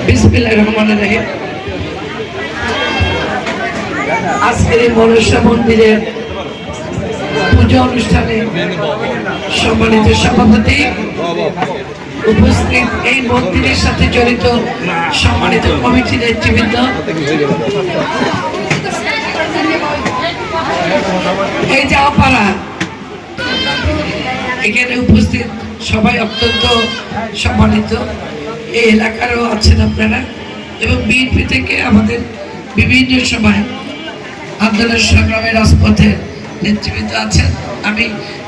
বিসমিল্লাহির রহমানির রহিম। আজকের এই মনসা মন্দিরের পূজা অনুষ্ঠানে সম্মানিত সভাপতি, উপস্থিত এই মন্দিরের সাথে জড়িত সম্মানিত কমিটির নেতৃবৃন্দ, এই যে আপারা এখানে উপস্থিত সবাই অত্যন্ত সম্মানিত, এই এলাকারও আছেন আপনারা, এবং বিএনপি থেকে আমাদের বিভিন্ন সময় আন্দোলন সংগ্রামের রাজপথের নেতৃবৃন্দ আছেন। আমি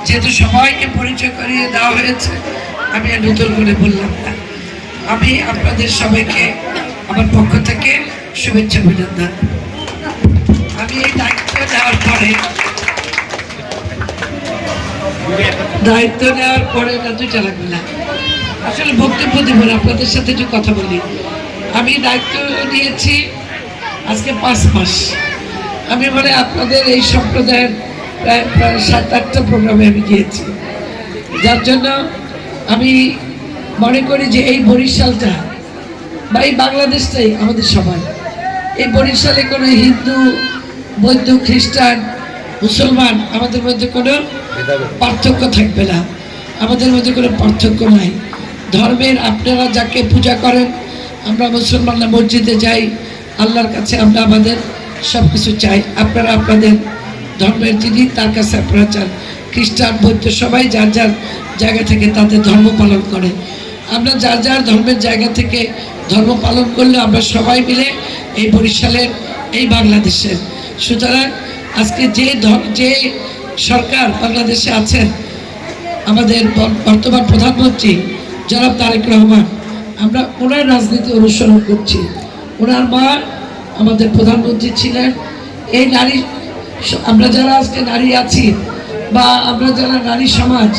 যেহেতু সবাইকে পরিচয় করিয়ে দেওয়া হয়েছে, আমি আর নতুন করে বললাম না। আমি আপনাদের সবাইকে আমার পক্ষ থেকে শুভেচ্ছা অভিনন্দন। আমি এই দায়িত্ব নেওয়ার পরে না দুইটা লাগবে না, আসলে বক্তব্য দেব না, আপনাদের সাথে একটু কথা বলি। আমি দায়িত্ব নিয়েছি আজকে 5 মাস। আমি বলে আপনাদের এই সম্প্রদায়ের প্রায় 7-8টা প্রোগ্রামে আমি গিয়েছি, যার জন্য আমি মনে করি যে এই বরিশালটা বা এই বাংলাদেশটাই আমাদের সবাই। এই বরিশালে কোনো হিন্দু, বৌদ্ধ, খ্রিস্টান, মুসলমান আমাদের মধ্যে কোনো পার্থক্য থাকবে না, আমাদের মধ্যে কোনো পার্থক্য নাই। ধর্মের আপনারা যাকে পূজা করেন, আমরা মুসলমানরা মসজিদে যাই, আল্লাহর কাছে আমরা আমাদের সব কিছু চাই। আপনারা আপনাদের ধর্মের যিনি তার কাছে আপনারা চান। খ্রিস্টান, বৌদ্ধ সবাই যার যার জায়গা থেকে তাদের ধর্ম পালন করে। আমরা যার যার ধর্মের জায়গা থেকে ধর্ম পালন করলে আমরা সবাই মিলে এই বরিশালের, এই বাংলাদেশের। সুতরাং আজকে যে সরকার বাংলাদেশে আছেন, আমাদের বর্তমান প্রধানমন্ত্রী জনাব তারেক রহমান, আমরা ওনার রাজনীতি অনুসরণ করছি। ওনার মা আমাদের প্রধানমন্ত্রী ছিলেন। এই নারী, আমরা যারা আজকে নারী আছি বা আমরা যারা নারী সমাজ,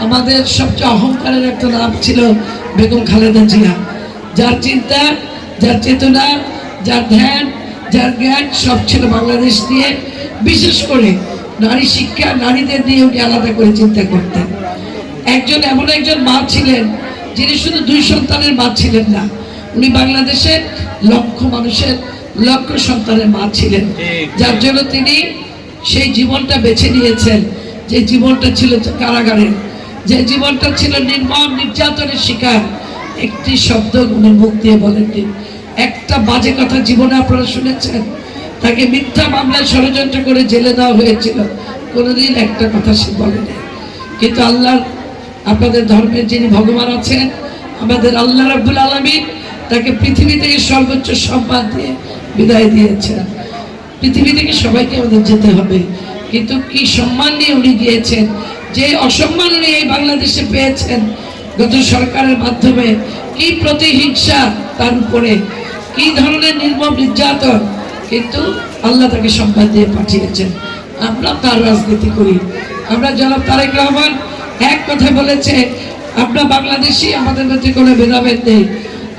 আমাদের সবচেয়ে অহংকারের একটা নাম ছিল বেগম খালেদা জিয়া, যার চিন্তা, যার চেতনা, যার ধ্যান, যার জ্ঞান সব ছিল বাংলাদেশ নিয়ে। বিশেষ করে নারী শিক্ষা, নারীদের নিয়ে উনি আলাদা করে চিন্তা করতেন। এমন একজন মা ছিলেন যিনি শুধু 2 সন্তানের মা ছিলেন না, উনি বাংলাদেশের লক্ষ মানুষের লক্ষ সন্তানের মা ছিলেন, যার জন্য তিনি সেই জীবনটা বেছে নিয়েছেন, যে জীবনটা ছিল কারাগারের, যে জীবনটা ছিল নির্মম নির্যাতনের শিকার। একটি শব্দ উনি মুখ দিয়ে বলেননি, একটা বাজে কথা জীবনে আপনারা শুনেছেন? তাকে মিথ্যা মামলায় ষড়যন্ত্র করে জেলে দেওয়া হয়েছিল, কোনোদিন একটা কথা সে বলেনি। কিন্তু আল্লাহ, আপনাদের ধর্মের যিনি ভগবান আছেন, আমাদের আল্লাহ রাব্বুল আলামিন, তাকে পৃথিবী থেকে সর্বোচ্চ সম্মান দিয়ে বিদায় দিয়েছেন। পৃথিবী থেকে সবাইকে আমাদের যেতে হবে, কিন্তু কি সম্মান নিয়ে উনি গিয়েছেন, যে অসম্মান উনি এই বাংলাদেশে পেয়েছেন গত সরকারের মাধ্যমে, কি প্রতিহিংসা তার উপরে, কি ধরনের নির্মম নির্যাতন, কিন্তু আল্লাহ তাকে সম্মান দিয়ে পাঠিয়েছেন। আমরা তার রাজনীতি করি। আমরা জনাব তারেক রহমান এক কথা বলেছে, আমরা বাংলাদেশি, আমাদের মধ্যে কোনো ভেদাভেদ নেই।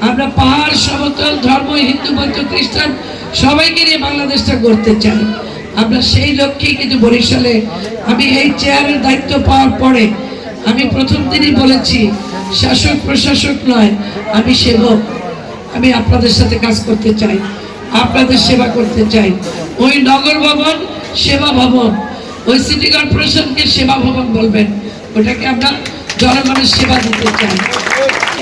আমরা পাহাড়, সমতল, ধর্ম, হিন্দু, বৌদ্ধ, খ্রিস্টান সবাইকে নিয়ে বাংলাদেশটা গড়তে চাই। আমরা সেই লক্ষ্যেই কিন্তু বরিশালে, আমি এই চেয়ারের দায়িত্ব পাওয়ার পরে আমি প্রথম দিনই বলেছি, শাসক প্রশাসক নয়, আমি সেবক। আমি আপনাদের সাথে কাজ করতে চাই, আপনাদের সেবা করতে চাই। ওই নগর ভবন সেবা ভবন, ওই সিটি কর্পোরেশনকে সেবা ভবন বলবেন, ওটাকে আমরা জনগণের সেবা দিতে চাই।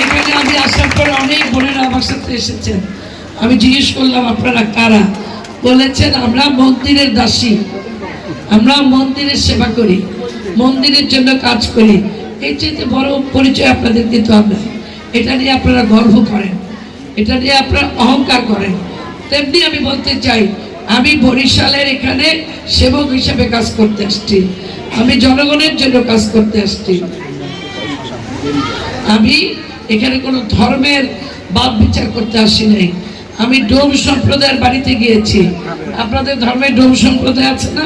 এখানে আমি আসার পরে অনেক বোনেরা আমার সাথে এসেছেন, আমি জিজ্ঞেস করলাম আপনারা কারা? বলেছেন আমরা মন্দিরের দাসী, আমরা মন্দিরের সেবা করি, মন্দিরের জন্য কাজ করি। এই চেয়ে বড় পরিচয় আপনাদের কিন্তু আমরা, এটা নিয়ে আপনারা গর্ব করেন, এটা নিয়ে আপনারা অহংকার করেন। তেমনি আমি বলতে চাই, আমি বরিশালের এখানে সেবক হিসেবে কাজ করতে আসছি, আমি জনগণের জন্য কাজ করতে আসছি। আমি এখানে কোনো ধর্মের বাদ বিচার করতে আসি নাই। আমি ডোম সম্প্রদায়ের বাড়িতে গিয়েছি। আপনাদের ধর্মের ডোম সম্প্রদায় আছে না?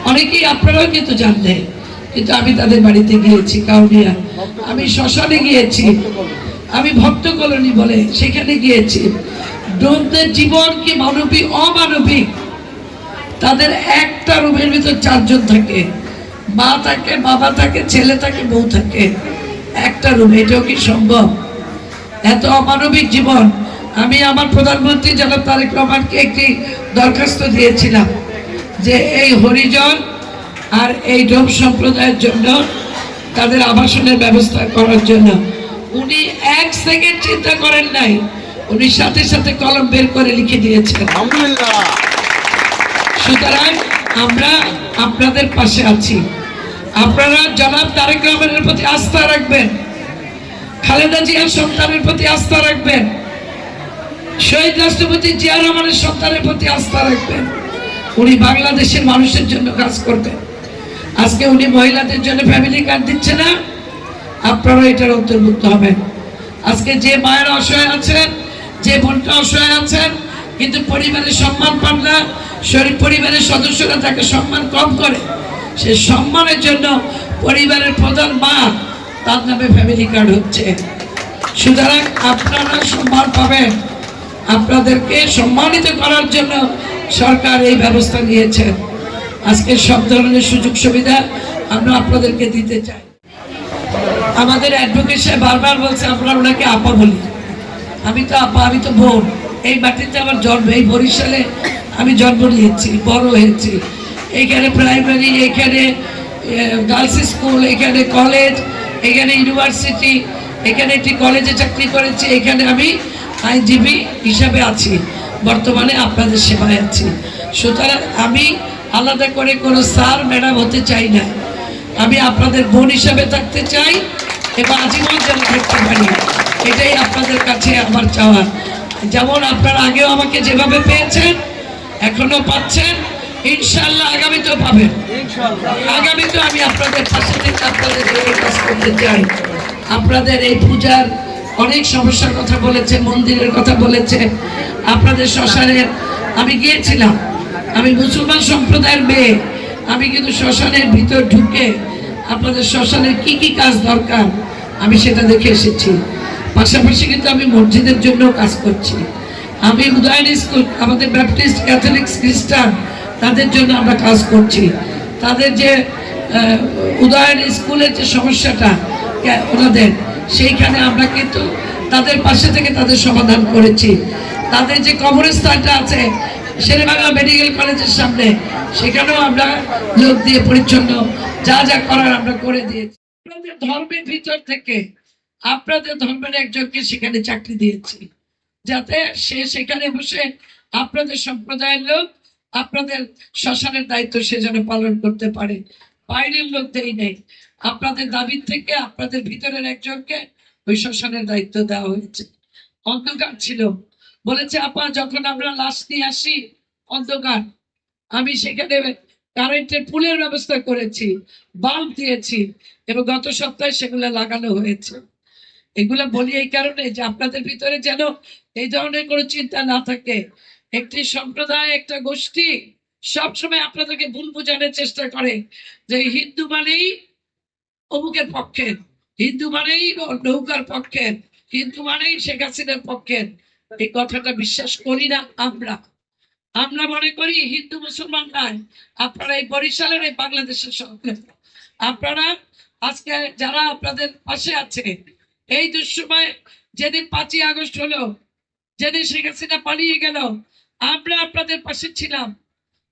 অনেকেই আপনারাও কিন্তু জানতেন, কিন্তু আমি তাদের বাড়িতে গিয়েছি, কাউনিয়া, আমি শ্মশানে গিয়েছি, আমি ভক্ত কলোনি বলে সেখানে গিয়েছি। ডোমদের জীবন কি মানবিক, অমানবিক। তাদের একটা রুমের ভিতর 4 জন থাকে, মা থাকে, বাবা থাকে, ছেলে থাকে, বউ থাকে, একটা রুমে। এটাও কি সম্ভব? এত অমানবিক জীবন। আমি আমার প্রধানমন্ত্রী জনাব তারেক রহমানকে একটি দরখাস্ত দিয়েছিলাম যে এই হরিজন আর এই ডোম সম্প্রদায়ের জন্য তাদের আবাসনের ব্যবস্থা করার জন্য। উনি এক সেকেন্ড চিন্তা করেন নাই, উনি সাথে সাথে কলম বের করে লিখে দিয়েছেন। সুতরাং আমরা আপনাদের পাশে আছি। আপনারা জনাব তারেক রহমানের প্রতি আস্থা রাখবেন, খালেদা জিয়ার সন্তানের প্রতি আস্থা রাখবেন, শহীদ রাষ্ট্রপতি জিয়া রহমানের সন্তানের প্রতি আস্থা রাখবেন। উনি বাংলাদেশের মানুষের জন্য কাজ করবেন। আজকে উনি মহিলাদের জন্য ফ্যামিলি কার্ড দিচ্ছে না, আপনারা এটার অন্তর্ভুক্ত হবেন। আজকে যে মায়ের অসহায় আছেন, যে বোনটা অসহায় আছেন কিন্তু পরিবারের সম্মান পান না, পরিবারের সদস্যরা তাকে সম্মান কম করে, সে সম্মানের জন্য পরিবারের প্রধান মা তার নামে ফ্যামিলি কার্ড হচ্ছে। সুতরাং আপনারা সম্মান পাবেন, আপনাদেরকে সম্মানিত করার জন্য সরকার এই ব্যবস্থা নিয়েছেন। আজকে সব ধরনের সুযোগ সুবিধা আমরা আপনাদেরকে দিতে চাই। আমাদের অ্যাডভোকেট সাহেব বারবার বলছে আমরা ওনাকে আপা বলি। আমি তো আপা, আমি তো বোন। এই মাটিতে আমার জন্ম, এই বরিশালে আমি জন্ম নিয়েছি, বড় হয়েছি। এইখানে প্রাইমারি, এখানে গার্লস স্কুল, এখানে কলেজ, এখানে ইউনিভার্সিটি, এখানে একটি কলেজে চাকরি করেছি, এখানে আমি আইনজীবী হিসাবে আছি, বর্তমানে আপনাদের সেবায় আছি। সুতরাং আমি আলাদা করে কোনো স্যার ম্যাডাম হতে চাই না, আমি আপনাদের বোন হিসাবে থাকতে চাই এবং আজীবন যেন থাকতে পারি, এটাই আপনাদের কাছে আমার চাওয়া। যেমন আপনারা আগেও আমাকে যেভাবে পেয়েছেন এখনো পাচ্ছেন, ইনশাআল্লাহ আগামীতেও পাবেন। আগামীতেও আমি আপনাদের পাশে থেকে আপনাদের কাজ করতে চাই। আপনাদের এই পূজার অনেক সমস্যার কথা বলেছে, মন্দিরের কথা বলেছে, আপনাদের শ্মশানের আমি গিয়েছিলাম। আমি মুসলমান সম্প্রদায়ের মেয়ে, আমি কিন্তু শ্মশানের ভিতর ঢুকে আপনাদের শ্মশানের কি কি কাজ দরকার আমি সেটা দেখে এসেছি। পাশাপাশি কিন্তু আমি মসজিদের জন্য কাজ করছি। আমি উদয়ন স্কুল, আমাদের ব্যাপটিস্ট, ক্যাথলিক, খ্রিস্টান তাদের জন্য আমরা কাজ করছি। তাদের যে উদয়ন স্কুলের যে সমস্যাটা ওনাদের, সেইখানে আমরা কিন্তু তাদের পাশে থেকে তাদের সমাধান করেছি। তাদের যে কবরস্থানটা আছে শেরেবাংলা মেডিকেল কলেজের সামনে, সেখানেও আমরা লোক দিয়ে পরিচ্ছন্ন যা যা করার আমরা করে দিয়েছি। আপনাদের ধর্মের ভিতর থেকে আপনাদের ধর্মের একজনকে সেখানে চাকরি দিয়েছি, যাতে সে সেখানে বসে আপনাদের সম্প্রদায়ের লোক আপনাদের শ্মশানের দায়িত্ব সে যেন পালন করতে পারে। বাইরের লোক দেই নেই, আপনাদের দাবির থেকে আপনাদের ভিতরের একজনকে ওই শ্মশানের দায়িত্ব দেওয়া হয়েছে। অন্ধকার ছিল, বলেছে আপা যখন আমরা লাশ নিয়ে আসি অন্ধকার, আমি সেখানে কারেন্টের পুলের ব্যবস্থা করেছি, বাল্ব দিয়েছি এবং গত সপ্তাহে সেগুলো লাগানো হয়েছে। এগুলো বলি এই কারণে যে আপনাদের ভিতরে যেন এই ধরনের কোনো চিন্তা না থাকে। একটি সম্প্রদায়, একটা গোষ্ঠী সবসময় আপনাদেরকে ভুল বোঝানোর চেষ্টা করে যে হিন্দু মানেই অমুকের পক্ষের, হিন্দু মানেই নৌকার পক্ষের, হিন্দু মানেই শেখ হাসিনার পক্ষের। এই কথাটা বিশ্বাস করি না আমরা। আমরা মনে করি হিন্দু মুসলমান নয়, আপনারা এই বরিশালের, এই বাংলাদেশের সঙ্গে আপনারা আজকে যারা আপনাদের পাশে আছে, এই দুঃসময় যেদিন 5ই আগস্ট হলো, যেদিন শেখ হাসিনা পালিয়ে গেল, আমরা আপনাদের পাশে ছিলাম।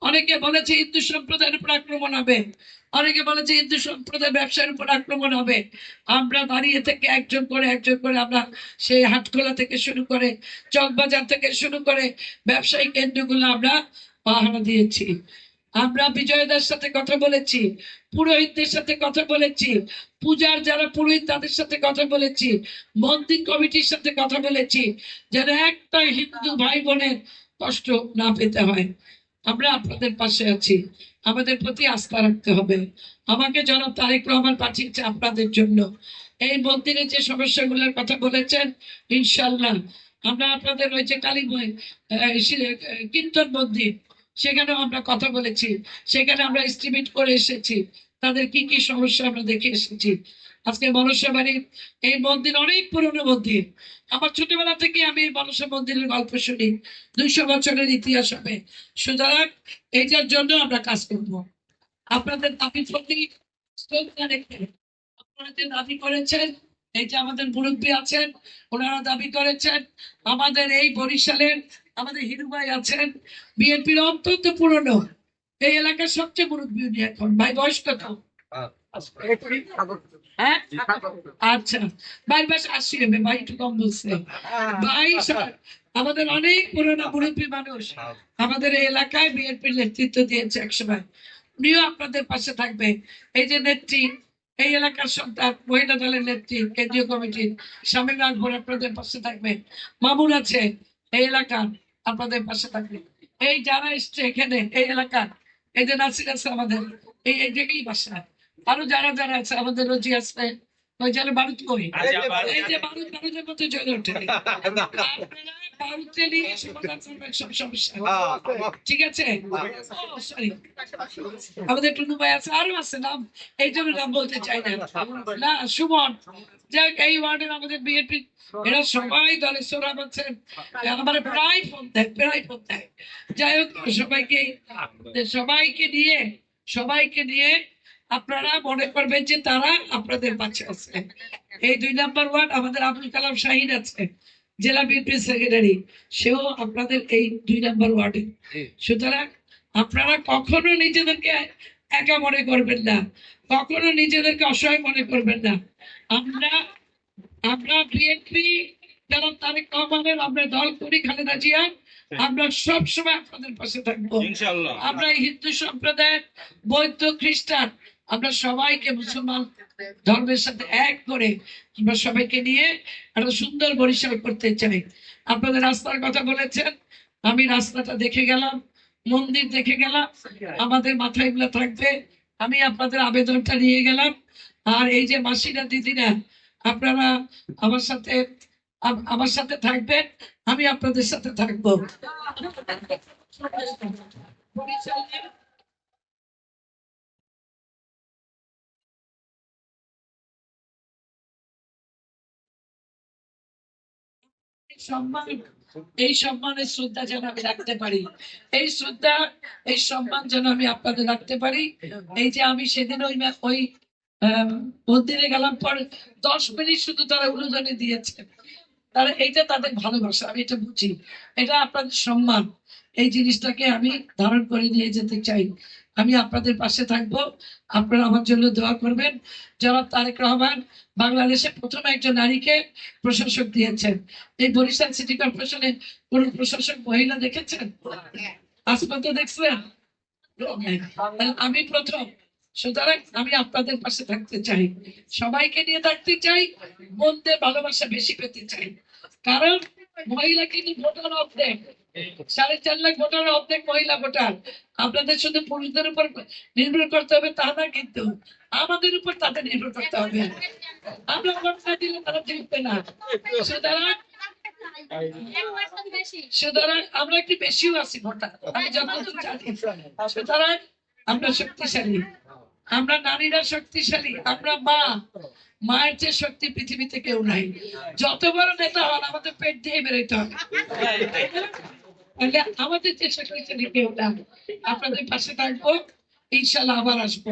অনেকে বলেছে হিন্দু সম্প্রদায়ের উপর আক্রমণ হবে, অনেকে বলেছে হিন্দু সম্প্রদায় ব্যবসার উপর আক্রমণ হবে। আমরা দাঁড়িয়ে থেকে একজন করে আমরা সেই হাটখোলা থেকে শুরু করে চকবাজার থেকে শুরু করে ব্যবসায়ী কেন্দ্রগুলো আমরা পাহারা দিয়েছি। আমরা বিজয়দার সাথে কথা বলেছি, পুরোহিতদের সাথে কথা বলেছি, পূজার যারা পুরোহিত তাদের সাথে কথা বলেছি, মন্দির কমিটির সাথে কথা বলেছি, যেন একটা হিন্দু ভাই বোনের কষ্ট না পেতে হয়। আমরা আপনাদের পাশে আছি, আমাদের প্রতি আস্থা রাখতে হবে। আমাকে জনাব তারেক রহমান পাঠিয়েছে আপনাদের জন্য। এই মন্দিরে যে সমস্যাগুলোর কথা বলেছেন, ইনশাল্লাহ আমরা আপনাদের ওই যে কালীময় কীর্তন মন্দির, সেখানেও আমরা কথা বলেছি, সেখানে আমরা এস্টিমেট করে এসেছি তাদের কি কি সমস্যা আমরা দেখে এসেছি। আজকে মনসা বাড়ির এই মন্দির অনেক পুরনো মন্দির, আমার ছোটবেলা থেকে আমি এই মনসা মন্দিরের গল্প শুনি, 200 বছরের ইতিহাস হবে। সুতরাং এইটার জন্য আমরা কাজ করব। আপনাদের দাবি প্রতি আপনারা যে দাবি করেছেন এই যে আমাদের মুরব্বী আছেন, ওনারা দাবি করেছেন আমাদের এই বরিশালের আমাদের হিরু ভাই আছেন বিএনপির অত্যন্ত পুরনো, এই এলাকার সবচেয়ে মুরব্বী উনি এখন। ভাই বয়স কত? হ্যাঁ, আচ্ছা, ভাই বয়স ৮০ হবে, ভাই একটু কম বলছে। ভাই আমাদের অনেক পুরোনো মুরব্বী মানুষ আমাদের এই এলাকায় বিএনপির নেতৃত্ব দিয়েছে একসময়, উনিও আপনাদের পাশে থাকবে। এই যে নেত্রী, এই এলাকার সন্তান, মহিলা দলের নেত্রী, কেন্দ্রীয় কমিটির শামীম আকবর আপনাদের পাশে থাকবে। মামুন আছে এই এলাকার, আপনাদের পাশে থাকবে। এই যারা এসছে এখানে এই এলাকার, এই যে নাসির আছে আমাদের, এই এই জায়গায় বাসা, আরো যারা যারা আছে, আমাদের রোজি আছে, ওই যারা বারুদ কই, এই যে বারুদ বারুদের মতো জ্বলে ওঠে। আপনারা বারুদে নিয়ে সমাধান করবেন সব সমস্যা, ঠিক আছে? সরি, আমাদের টুনু ভাই আছে, আরো আছে, নাম এই জন্য নাম বলতে চাই না, না সুমন, যাক এই ওয়ার্ডের আমাদের বিএনপি, এরা সবাই দলে সোরাব আছেন, আমার প্রায় ফোন দেয়, প্রায় ফোন দেয়। যাই হোক, সবাইকে নিয়ে আপনারা মনে করবেন যে তারা আপনাদের পাশে আছে। এই ২ নম্বর ওয়ার্ড আমাদের আব্দুল কালাম শাহিন আছে, জেলা বিএনপি সেক্রেটারি, সেও আপনাদের এই ২ নম্বর ওয়ার্ডে। সুতরাং আপনারা কখনো নিজেদেরকে একা মনে করবেন না, কখনো নিজেদেরকে অসহায় মনে করবেন না। আমরা বিএনপি যারা তারেক রহমানের আমরা দল করি, খালেদা জিয়া, আমরা সব সময় আপনাদের পাশে থাকবো। আমরা হিন্দু সম্প্রদায়ের, বৌদ্ধ, খ্রিস্টান, আমরা সবাইকে, মুসলমান ধর্মের সাথে এক করে আমরা সবাইকে নিয়ে একটা সুন্দর বরিশাল করতে চাই। আপনাদের রাস্তার কথা বলেছেন, আমি রাস্তাটা দেখে গেলাম, মন্দির দেখে গেলাম, আমাদের মাথায় এগুলো থাকবে। আমি আপনাদের আবেদনটা নিয়ে গেলাম। আর এই যে মাসিরা, দিদিরা, আপনারা আমার সাথে থাকবেন, আমি আপনাদের সাথে থাকবো। এই সম্মানের শ্রদ্ধা যেন আমি রাখতে পারি, এই সম্মান যেন আমি আপনাদের রাখতে পারি। এই যে আমি সেদিন ওই মন্দিরে গেলাম, পরে 10 মিনিট শুধু তারা উলুধ্বনি দিয়েছে, তারা এইটা তাদের ভালোবাসা, আমি এটা বুঝি, এটা আপনাদের সম্মান। এই জিনিসটাকে আমি ধারণ করে নিয়ে যেতে চাই। আমি আপনাদের পাশে থাকবো, আপনারা আমার জন্য দোয়া করবেন। জনাব তারেক রহমান বাংলাদেশে প্রথম একজন নারীকে প্রশাসক দিয়েছেন। এই বরিশাল সিটি কর্পোরেশনে কোন প্রশাসক মহিলা দেখেছেন? আসপাত দেখছেন? আমি প্রথম। সুতরাং আমি আপনাদের পাশে থাকতে চাই, সবাইকে নিয়ে থাকতে চাই, বোনদের ভালোবাসা বেশি পেতে চাই। কারণ মহিলা কিন্তু ভোটার অর্ধেক, 4.5 লাখ ভোটার অর্ধেক মহিলা ভোটার। আপনাদের শুধু পুরুষদের উপর নির্ভর করতে হবে তা না, কিন্তু আমাদের উপর তাদের নির্ভর করতে হবে। আমরা ভোট না দিলে তারা জিতবে না। সুতরাং আমরা একটু বেশিও আছি ভোটার, আমি যতদূর জানি। সুতরাং আমরা শক্তিশালী, আমরা নারীরা শক্তিশালী, আমরা মায়ের যে শক্তি পৃথিবীতে কেউ নাই। যত বড় নেতা হন, আমাদের পেট দিয়ে বেরোতে হবে, আমাদের যে শক্তিশালী কেউ না। আপনাদের পাশে থাকবো, ইনশাল্লাহ আবার আসবো।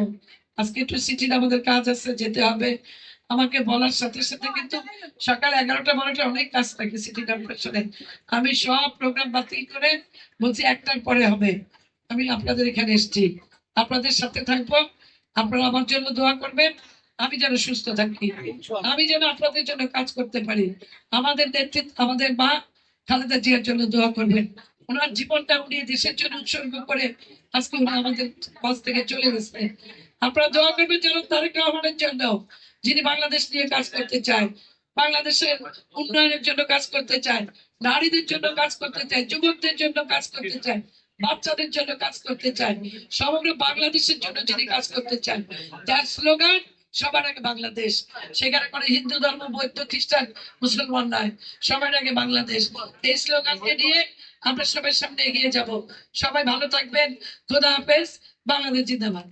আজকে একটু সিটির আমাদের কাজ আছে, যেতে হবে। আমাকে বলার সাথে সাথে কিন্তু সকাল 11টা 12টা অনেক কাজ থাকে সিটি কর্পোরেশনে। আমি সব প্রোগ্রাম বাতিল করে বলছি 1টার পরে হবে। আমি আপনাদের এখানে এসেছি, আপনাদের সাথে থাকবো। আপনারা আমার জন্য দোয়া করবেন, আমি যেন সুস্থ থাকি, আমি যেন আপনাদের জন্য কাজ করতে পারি। আমাদের নেতৃত্ব, আমাদের মা খালেদা জিয়ার জন্য দোয়া করবেন। ওনার জীবনটা উনি দেশের জন্য উৎসর্গ করে আজকে উনি আমাদের কাছ থেকে চলে গেছে। আপনারা দোয়া করবেন যেন তারেক রহমানের জন্য, যিনি বাংলাদেশ নিয়ে কাজ করতে চায়, বাংলাদেশের উন্নয়নের জন্য কাজ করতে চায়, নারীদের জন্য কাজ করতে চায়, যুবকদের জন্য কাজ করতে চায়, বাচ্চাদের জন্য কাজ করতে চায়, সমগ্র বাংলাদেশের জন্য যিনি কাজ করতে চান, যার স্লোগান সবার আগে বাংলাদেশ। সেখানে কোনো হিন্দু ধর্ম, বৌদ্ধ, খ্রিস্টান, মুসলমান নয়, সবার আগে বাংলাদেশ। এই স্লোগানকে নিয়ে আমরা সবার সামনে এগিয়ে যাব। সবাই ভালো থাকবেন, খোদা হাফেজ, বাংলাদেশ জিন্দাবাদ।